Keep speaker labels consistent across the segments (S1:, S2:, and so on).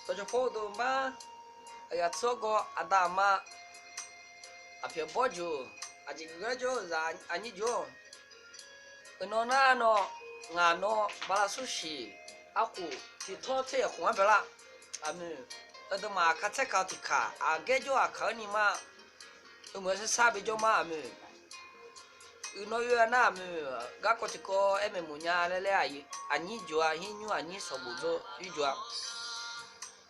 S1: ตัวจะพูดตัวมาอยากสู้ก็อาดามาอาเพียบจูอาจิกก็จูจะอันนี้จูนอนน่ะนองานนอบาลาสุชีอากูที่ทอดเสียหัวไปละอามีตัวมาคัดเซกาติกาอาเกจูอาเขานี่มาตัวเหมือนซาบิจูมาอามีno yo na me ga ko ti ko e me munya lele ayi anyi jua hinyu anyi sobuzo ijua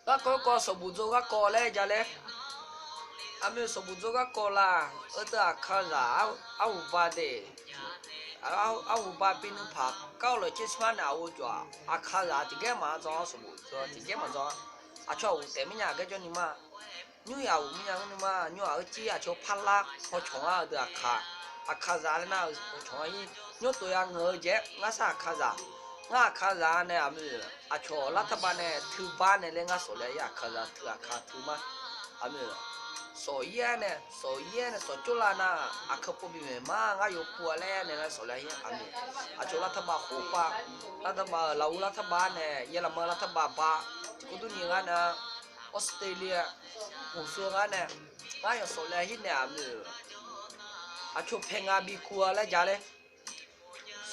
S1: ga ko sobuzo ga ko le jale ame sobuzo ga ko la ota khaza au ba de au ba pinu pha kao lo chisma na wo jua akhaza ti ge ma zo sobuzo ti ge ma zo a cho u te minya ge jo ni ma nyu ya u minya ni ma nyu a chi a cho phala ho chong a de akha akaza na choi nyo to ya ngo je nga sa kaza nga kaza ne ami a cho la ta ba ne thu ba ne le nga so le ya kaza thu a kha thu ma ami so ye ne so chu la na a kha po bi me ma nga yo pu le ne nga so le ya ami a cho la ta ba ho pa la ta ba la u la ta ba ne ye la ma la ta ba ba ku du ni nga na Australia ku so nga ne nga yo so le hi ne ami a cho penga bi kuwa la jale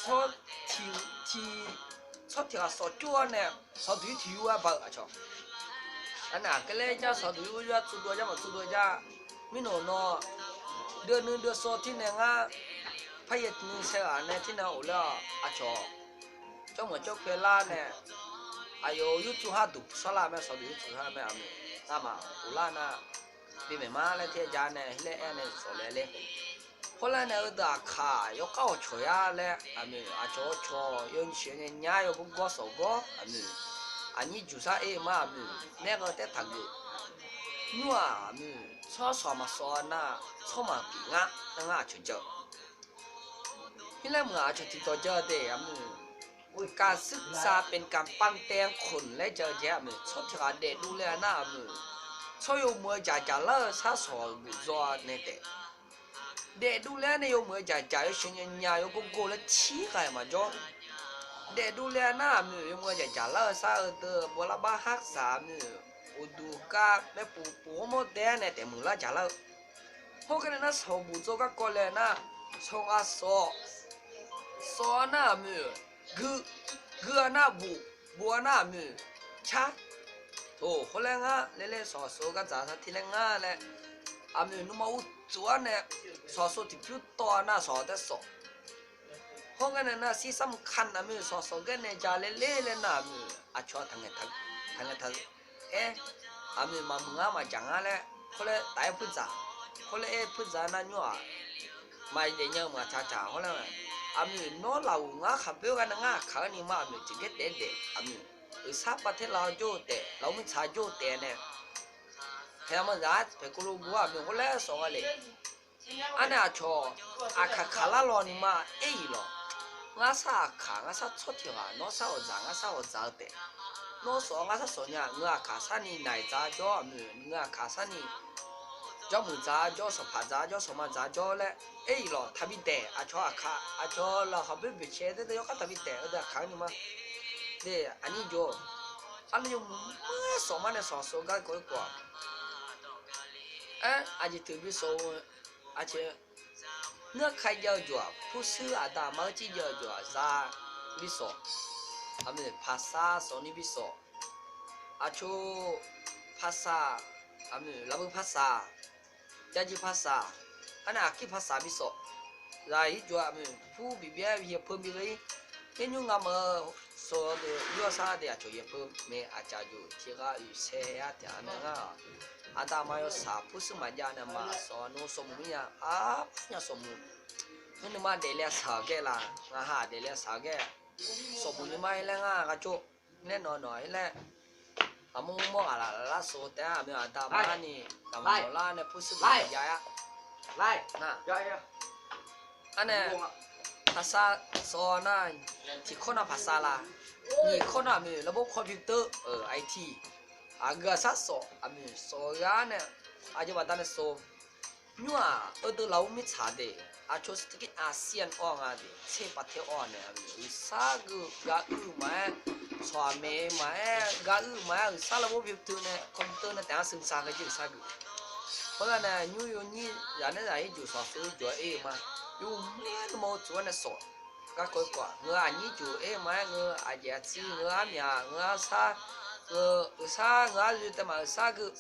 S1: so ti ga so chuo ne so du ti wa ba a cho ana ke le ja so du ya tu do ja ma tu do ja mi no no de so ti ne nga pha ye ni se a ne ti na o la a cho mo cho pe la ne ayo yu tu ha du so la me so du tu ha me a me ta ma o la na bi me ma le te ja ne le e ne so le le后来呢，的卡要搞出呀嘞，阿咪阿做有些人家有不搞手个，阿咪阿你就是哎嘛阿咪那个在谈个，我阿咪操什么说那操嘛比啊，那啊就叫，现在我阿就提到这的阿咪，การศึกษาเป็นการปั้นแต่งคนและเจอแย่咪操ที่การเด็กดูแลน่า咪操有么家了啥说不做那的。để đu lên này ông mới chạy chạy xuống nhà ông cũng cố là chí cái mà cho để đu lên na mình ông mới chạy là sao từ bố là ba hát sao mình u du ca mấy bố một đen này để mình là chạy là hôm cái này nó sầu bù cho các con lên na sầu à sò na mình gư na bù na mình cha ồ hôm nay á lấy sò cái giá thì lên á này à mình nó mau chúa nàyสอสที่พิวตัวน่ะสอแต่สอห้องกันน่ะสิสำคัญนะมือสอกันเนี่ยจะเล่ๆเลยนะมืออาชัวทั้งเอ๊ะอามือมามึงมาจังอะไรคนละตายพูดจาคนละพูดจานั่นอยู่อ่ะไม่ได้ยังมาจ้าคนละอามือน้อเราขับเบลกันข้างนี้มามือจะเก็ตเด็ดอามือทราบประเทศเราโจเตเราไม่ชาโจเตเนี่ยแค่มันรัดไปกูรู้ว่ามือคนละสองอะไรอันนี้ชัวอาขาลาลอนี่มาเอ๋ยหรอง่าซาขาง่าซาชดที่ว่าน้อซาอจางง่าซาอจางเตะน้อสองง่าซาสเนี่ยง่าขาซานี่ไหนจ้าจ่อมือง่าขาซานี่จ่อมือจ้าจ่อสภาจ้าจ่อสมาจ้าจ่อเลยเอ๋ยหรอทำบิเตะอาชัวอาชัวเราเขาเป็นบิเชเตยก็ทำบิเตะเออขานี่มาเดี๋ยอันนี้จ่ออันนี้มือสองมันเนี่ยสองกันก็กว่าอาจจะถือบิโซ而且我开要做不是啊大毛鸡要做啥比说他们拍啥说你比说啊就拍啥他们那不拍啥家就拍啥啊那去拍啥比说然后做他们不比别也碰比嘞因为我们说的有啥的就也碰没啊家就提个有车呀的那个อาตามาโยสาผู้สมัยยานะมาสอนโนสมุยาเนี่ยสมุนี่มาเดลียสาแกล่ะงาหาเดลียสาแกสมุยมาแล้วงากระจุแน่นอนหน่อยแล้วอามุมองอะไรล่ะโซแต่อามีอาตามานี่ตามโซล่าเนี่ยผู้สมัยยา
S2: ไล่
S1: นะอันนี้ภาษาโซน่ะที่คนภาษาละนี่คนมีระบบคอมพิวเตอร์ไอทีagak saso ami soya ne aja batane so nyua odo lau mi chade a cho sedikit ASEAN ong ade che pathe on ne ami usagu ga u ma สอนเมย์มากาอือมาซาลาโบบิวตูเนี่ยคอมพิวเตอร์เนี่ยแต่ซึ่งสร้างก็จะสร้างอยู่เพราะงั้นเนี่ยยูยูนี่อย่างนั้นอย่างนี้อยู่สอนซื้อจ่อมาอยู่เมื่อโมจ่อเนี่ยสอนก็ค่อยกว่าเงืออันนี้จ่อมาเงืออาจจะซื้อเงือเมียเงือซาเงืออยู่แต่มาซาคือ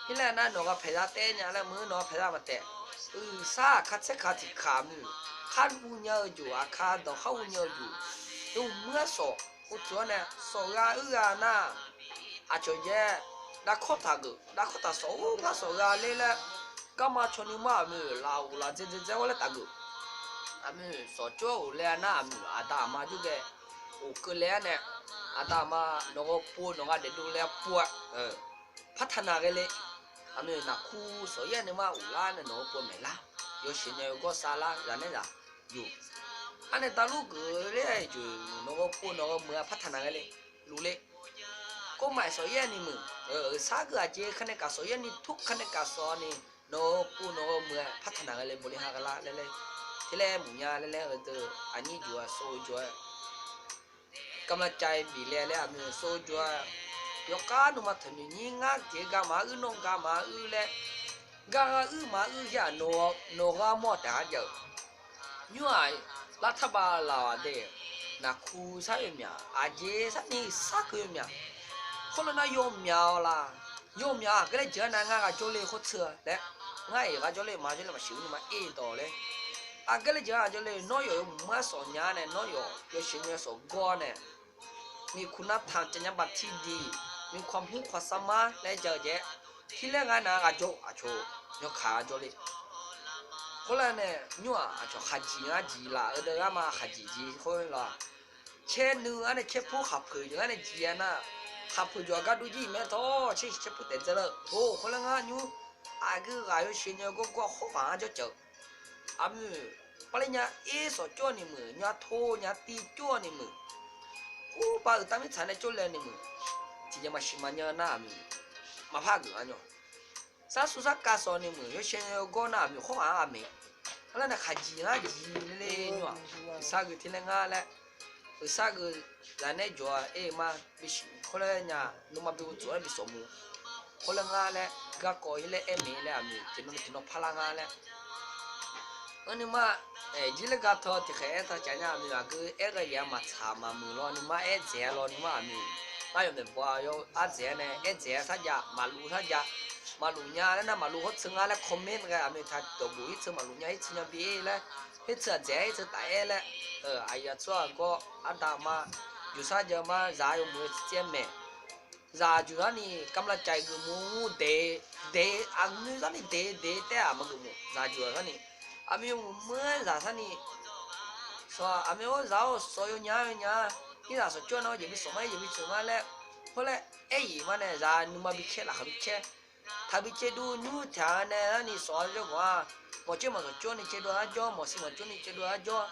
S1: ที่แรกนั่นน้องก็เพดานเต้เนี่ยแล้วมือน้องเพดานมาเตะซาคัดเสคัดที่ขามือคัดหุ่นเยอะอยู่อ่ะคัดดอกเขาหุ่นเยอะอยู่อยู่เมื่อสอน我昨呢，手呀那，啊就也那靠他个，那靠他手我手呀来了，干嘛穿你妈咪拉乌拉这我来打个，阿咪手脚我来那咪阿大妈就个，我个来呢，阿大妈那个ปู那个得ดูแลปูพัฒนากันเลย阿咪那苦手也你妈乌拉那那ปู没啦，有些呢有个啥啦，然后啥有。อันนี้ตาลูกเกเลยจูนกปูนกเมื่อพัฒนากันเลยรู้เลยก็หมายสอยนี่มึงสาเกอเจขันกาสอยนี่ทุกขันกาสอนี่นกปูนกเมื่อพัฒนากันเลยบริหารกันละเลยที่แรกมึงยาเลยอันนี้จัวโซจัวกำลังใจบีเล่เลยมึงโซจัวยกการนุมาถึงนี่งักเจกามานงกามาเลยกามาอย่าโนกาหมดแต่เจอยั่วรัฐบาลเราเด็กนักคูใช่ไหมอาเจสันนี่สักไหมคนละนายโยมยาวล่ะโยมยาวก็เลยเจอหน้างานก็เลยเขาเชื่อและง่ายก็เลยมาชิวนี่มาต่อเลยก็เลยเจอก็เลยน้อยอยู่มาสอนยาเนี่ยน้อยอยู่ชิวเนี่ยสอนก้อนเนี่ยมีคุณธรรมจรรยาบรรณที่ดีมีความรู้ความสามารถและเจอเจที่แรกงานก็โจยกขาโจเลย后来呢，你啊就下级啊级啦，那个嘛下级好啦。切牛安尼切不合配就安尼级啊，合配就个都级没多，切不得着了。哦，后来啊牛个有些牛个好玩就走，阿姆，把人家一手叫你们，人家拖人家地叫你们，哦，把他们产的叫来你们，直接嘛西嘛人那姆，嘛怕个安喏。啥说啥干啥你们，有些牛个那姆好玩阿没。แล้วนะขจีนะจีเลยเนี่ยสากุที่นั่งอะไรสากุแล้วเนี่ยจัวมาบิชคนละเนี่ยนุ่มบิวจัวบิสมุคนละงาเลยก็คอยเลยมีเลยอามีที่นู่นพลังงานเลยอันนี้มาจีเลยก็ทอที่แค่ทอจะเนี่ยมีว่าคือก็ยังมาทำมามือรอนี่มาเจ๋อรอนี่มามีมาอยู่ในบัวอยู่เจ๋อเนี่ยเจ๋อสักอย่างมาลูสักอย่างมาลุญาแล้วนะมาลุเขาซึ่งอะไรคอมเมนต์กันมีทัดตัวบุยซึ่งมาลุญาให้ซึ่งยังบีเลยให้เสือเจ๊ให้เสือตายเลยไอ้ยาชัวก็อันดามาอยู่ซะเจอมาจ่ายมือเจ้าแม่จ่ายอยู่นี่กำลังใจกูมูเดอันนี้จ่านี่เดแต่อามันกูมูจ่ายอยู่นี่อามีเมื่อจ่ายนี่สว่าอามีว่าจ่ายสอยเนี่ยนี่จ่ายสจวนเอาอย่างนี้สมัยอย่างนี้สมัยแล้วเพราะแล้วมันเนี่ยจ่ายนุ่มบิเช่ละบิเช่他比这都女天呢，你说这话，我这么说叫你这都阿叫，我是我叫你这都阿叫，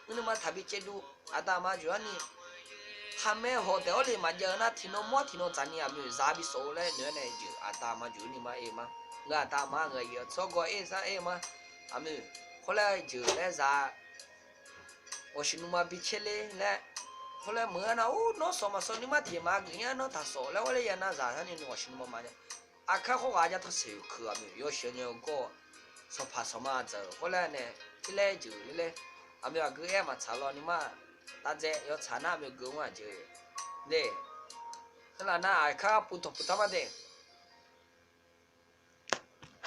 S1: 你嘛他比这都阿大妈叫你，他们好的我哩嘛叫那听到么听到咱你阿没有啥比说嘞，你那就阿大妈就你嘛嘛，我阿大妈我也做过啥嘛，阿没，后来就那啥，我是你嘛比这嘞来。后来么那哦，那什么说你嘛天嘛，人家那他说了，我嘞也那啥，他你我是你嘛嘛的。阿看好阿家他是有课没有些人个说怕什么子，后来呢，一来就嘞，阿没话个也嘛查了你嘛，大家要查那没个我就，对，那阿看不同嘛的。